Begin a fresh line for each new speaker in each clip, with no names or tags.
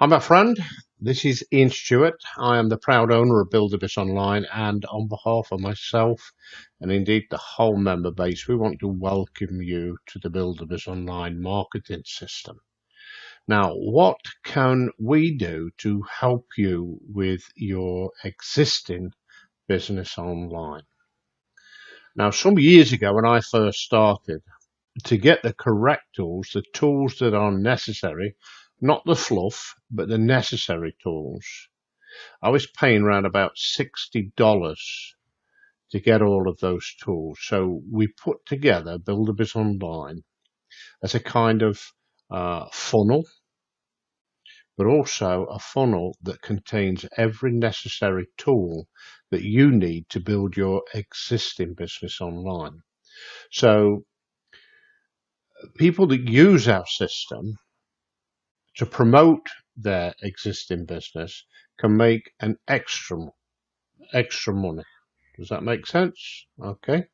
Hi, my friend. This is Ian Stewart. I am the proud owner of Buildabizonline, and on behalf of myself and indeed the whole member base, we want to welcome you to the Buildabizonline marketing system. Now, what can we do to help you with your existing business online? Now, some years ago when I first started, to get the correct tools, the tools that are necessary, not the fluff, but the necessary tools, I was paying around about $60 to get all of those tools. So we put together Buildabizonline as a kind of funnel, but also a funnel that contains every necessary tool that you need to build your existing business online. So people that use our system to promote their existing business can make an extra money. Does that make sense? Okay.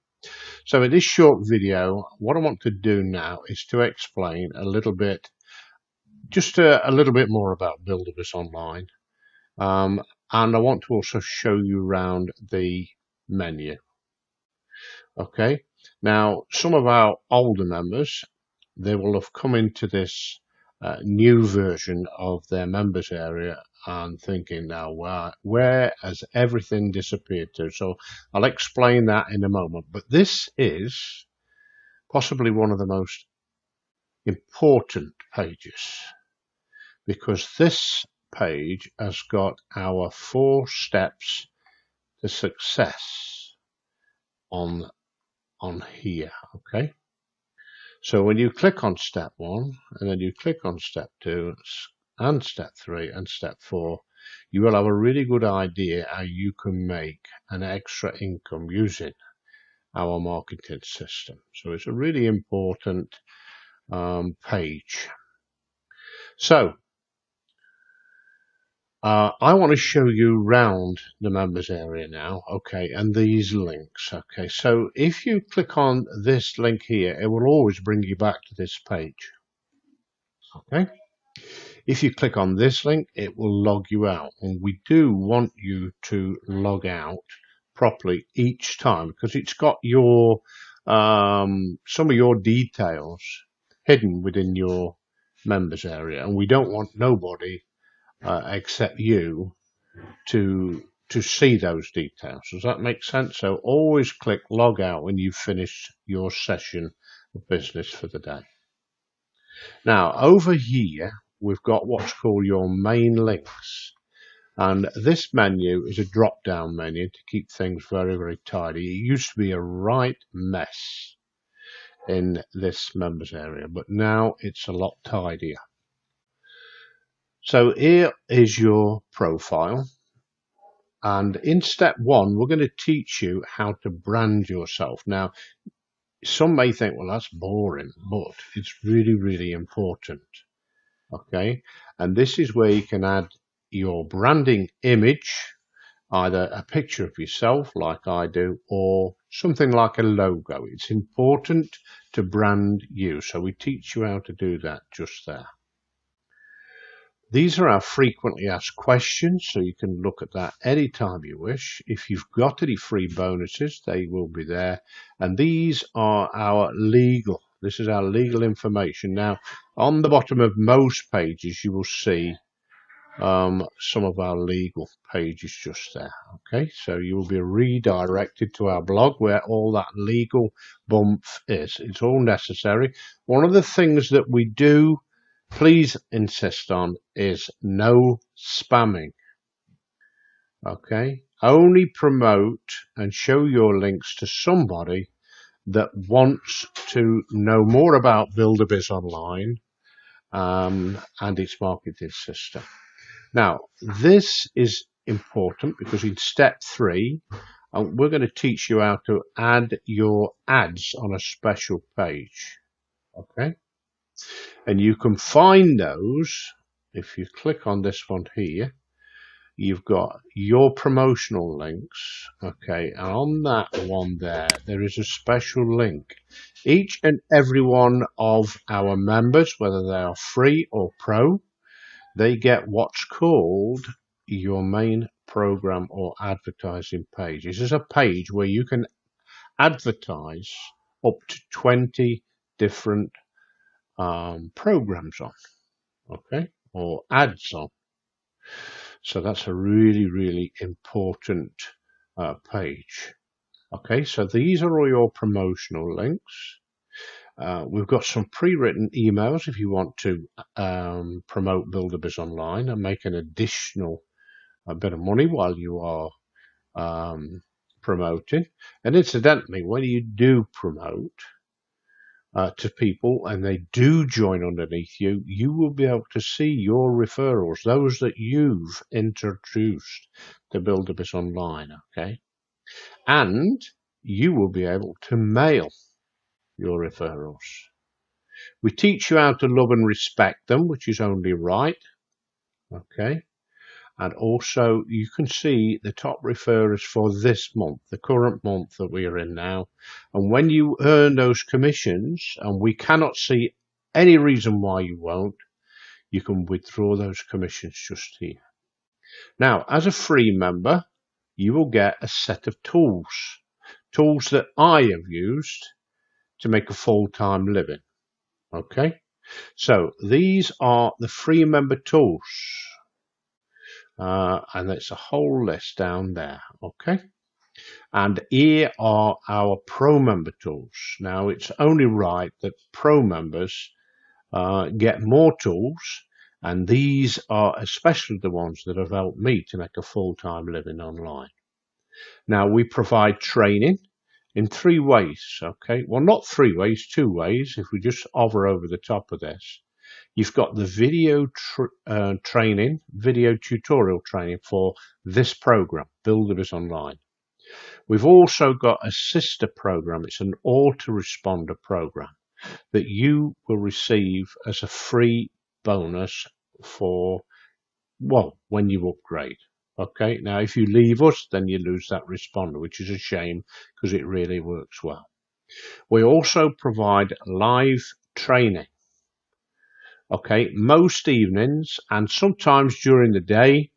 So in this short video, what I want to do now is to explain a little bit, just a little bit more about Buildabizonline. And I want to also show you around the menu. Okay. Now, some of our older members, they will have come into this new version of their members area and thinking, now where has everything disappeared to? So I'll explain that in a moment, but this is possibly one of the most important pages, because this page has got our 4 steps to success on here. Okay. So when you click on step 1 and then you click on step 2 and step 3 and step 4, you will have a really good idea how you can make an extra income using our marketing system. So it's a really important page. So I want to show you round the members area now, okay, and these links, okay. So if you click on this link here, it will always bring you back to this page, okay. If you click on this link, it will log you out, and we do want you to log out properly each time, because it's got your some of your details hidden within your members area, and we don't want nobody except you to see those details. Does that make sense? So always click log out when you've finished your session of business for the day. Now over here we've got what's called your main links, and this menu is a drop down menu to keep things very, very tidy. It used to be a right mess in this members area, but now it's a lot tidier. So here is your profile, and in step 1 we're going to teach you how to brand yourself. Now some may think, well, that's boring, but it's really, really important, okay. And this is where you can add your branding image, either a picture of yourself like I do, or something like a logo. It's important to brand you, so we teach you how to do that just there. These are our frequently asked questions, so you can look at that anytime you wish. If you've got any free bonuses, they will be there. And these are our legal. This is our legal information. Now, on the bottom of most pages, you will see some of our legal pages just there. Okay, so you will be redirected to our blog where all that legal bump is. It's all necessary. One of the things that we do please insist on is no spamming. Okay, only promote and show your links to somebody that wants to know more about Buildabizonline and its marketing system. Now this is important because in step 3 we're going to teach you how to add your ads on a special page. Okay. And you can find those if you click on this one here. You've got your promotional links, okay, and on that one there is a special link. Each and every one of our members, whether they are free or pro, they get what's called your main program or advertising page. This is a page where you can advertise up to 20 different programs on, okay, or ads on. So that's a really, really important page. Okay, so these are all your promotional links. We've got some pre-written emails if you want to promote Buildabizonline and make an additional bit of money while you are promoting. And incidentally, when you do promote to people and they do join underneath you, you will be able to see your referrals, those that you've introduced to Buildabizonline, okay? And you will be able to mail your referrals. We teach you how to love and respect them, which is only right, okay? And also you can see the top referrers for this month, the current month that we are in now. And when you earn those commissions, and we cannot see any reason why you won't, you can withdraw those commissions just here. Now, as a free member, you will get a set of tools that I have used to make a full-time living. Okay, so these are the free member tools. And it's a whole list down there, okay? And here are our pro member tools. Now, it's only right that pro members get more tools, and these are especially the ones that have helped me to make a full-time living online. Now, we provide training in 3 ways, okay? Well, not 3 ways, 2 ways. If we just hover over the top of this, you've got the video training, video tutorial training for this program, Buildabizonline. We've also got a sister program. It's an autoresponder program that you will receive as a free bonus for, well, when you upgrade. Okay, now if you leave us, then you lose that responder, which is a shame because it really works well. We also provide live training. Okay, most evenings and sometimes during the day,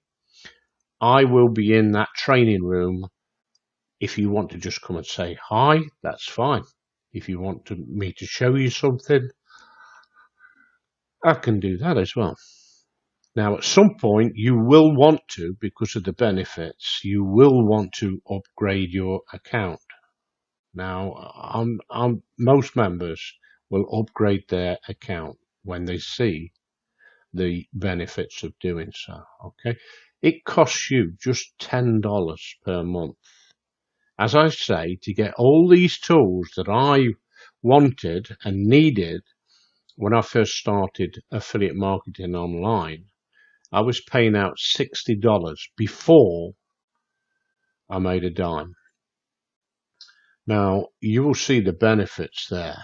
I will be in that training room. If you want to just come and say hi, that's fine. If you want me to show you something, I can do that as well. Now, at some point, you will want to, because of the benefits, you will want to upgrade your account. Now, most members will upgrade their account when they see the benefits of doing so, okay? It costs you just $10 per month. As I say, to get all these tools that I wanted and needed when I first started affiliate marketing online, I was paying out $60 before I made a dime. Now, you will see the benefits there.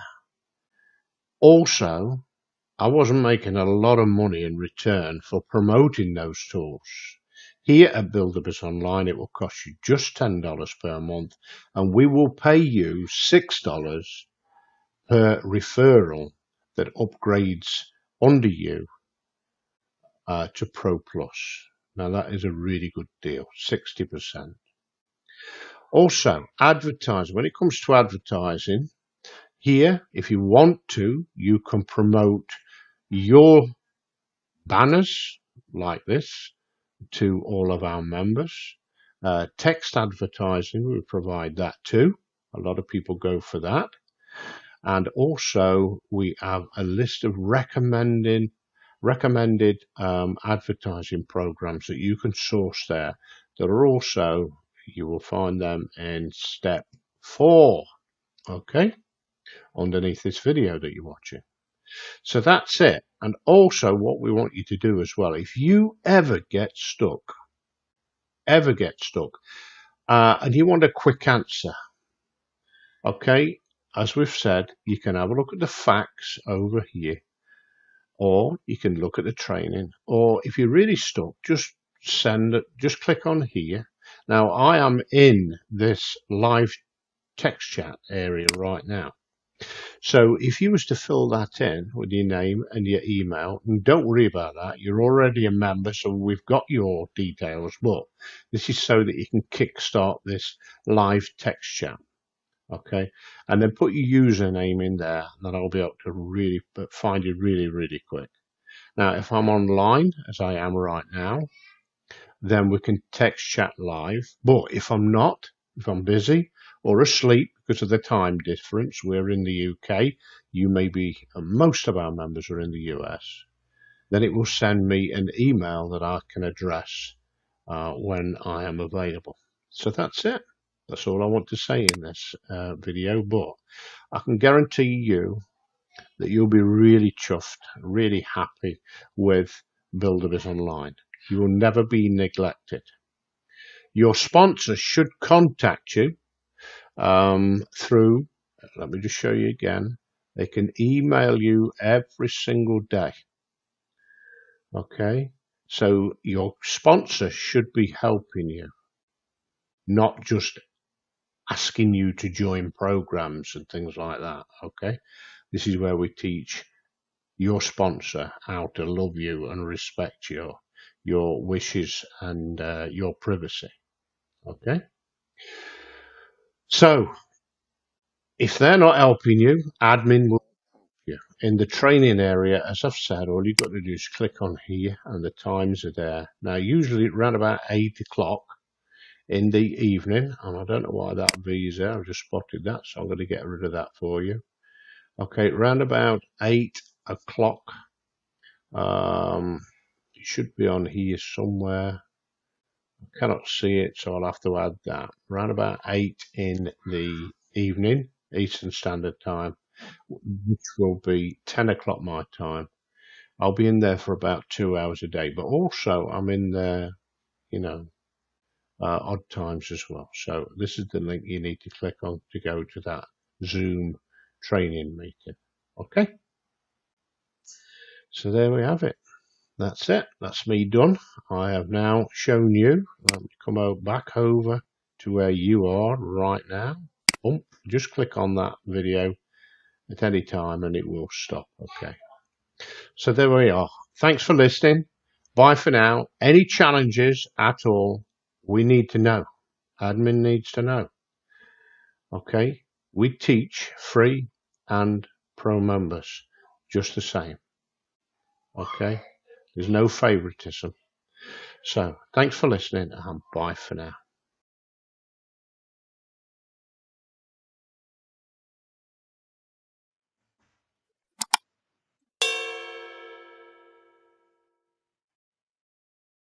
Also, I wasn't making a lot of money in return for promoting those tools. Here at Buildabizonline, it will cost you just $10 per month, and we will pay you $6 per referral that upgrades under you to Pro Plus. Now, that is a really good deal, 60%. Also, advertising. When it comes to advertising, here, if you want to, you can promote your banners like this to all of our members. Text advertising, we provide that too. A lot of people go for that. And also, we have a list of recommended advertising programs that you can source there. That are also, you will find them in step 4, okay, underneath this video that you're watching. So that's it. And also what we want you to do as well, if you ever get stuck, and you want a quick answer, okay, as we've said, you can have a look at the facts over here, or you can look at the training, or if you're really stuck, just click on here. Now, I am in this live text chat area right now. So if you was to fill that in with your name and your email, and don't worry about that, you're already a member, so we've got your details, but this is so that you can kickstart this live text chat. Okay, and then put your username in there, and then I'll be able to really find you really quick. Now, if I'm online, as I am right now, then we can text chat live. But if I'm not, if I'm busy or asleep because of the time difference, we're in the UK, you may be, most of our members are in the US, then it will send me an email that I can address when I am available. So that's it. That's all I want to say in this video, but I can guarantee you that you'll be really chuffed, really happy with Buildabizonline. You will never be neglected. Your sponsor should contact you through, let me just show you again, they can email you every single day. Okay, so your sponsor should be helping you, not just asking you to join programs and things like that. Okay, this is where we teach your sponsor how to love you and respect your wishes and your privacy. Okay, so if they're not helping you, admin will help you. In the training area, as I've said, all you've got to do is click on here and the times are there. Now, usually around about 8 o'clock in the evening, and I don't know why that V is there, I've just spotted that, so I'm going to get rid of that for you. Okay, around about 8 o'clock, it should be on here somewhere. I cannot see it, so I'll have to add that. Around about 8 in the evening, Eastern Standard Time, which will be 10 o'clock my time. I'll be in there for about 2 hours a day, but also I'm in there, odd times as well. So this is the link you need to click on to go to that Zoom training meeting. Okay? So there we have it. That's it. That's me done. I have now shown you. Let me come back over to where you are right now. Boom. Just click on that video at any time and it will stop. Okay. So there we are. Thanks for listening. Bye for now. Any challenges at all, we need to know. Admin needs to know. Okay. We teach free and pro members just the same. Okay. There's no favoritism. So thanks for listening and bye for now.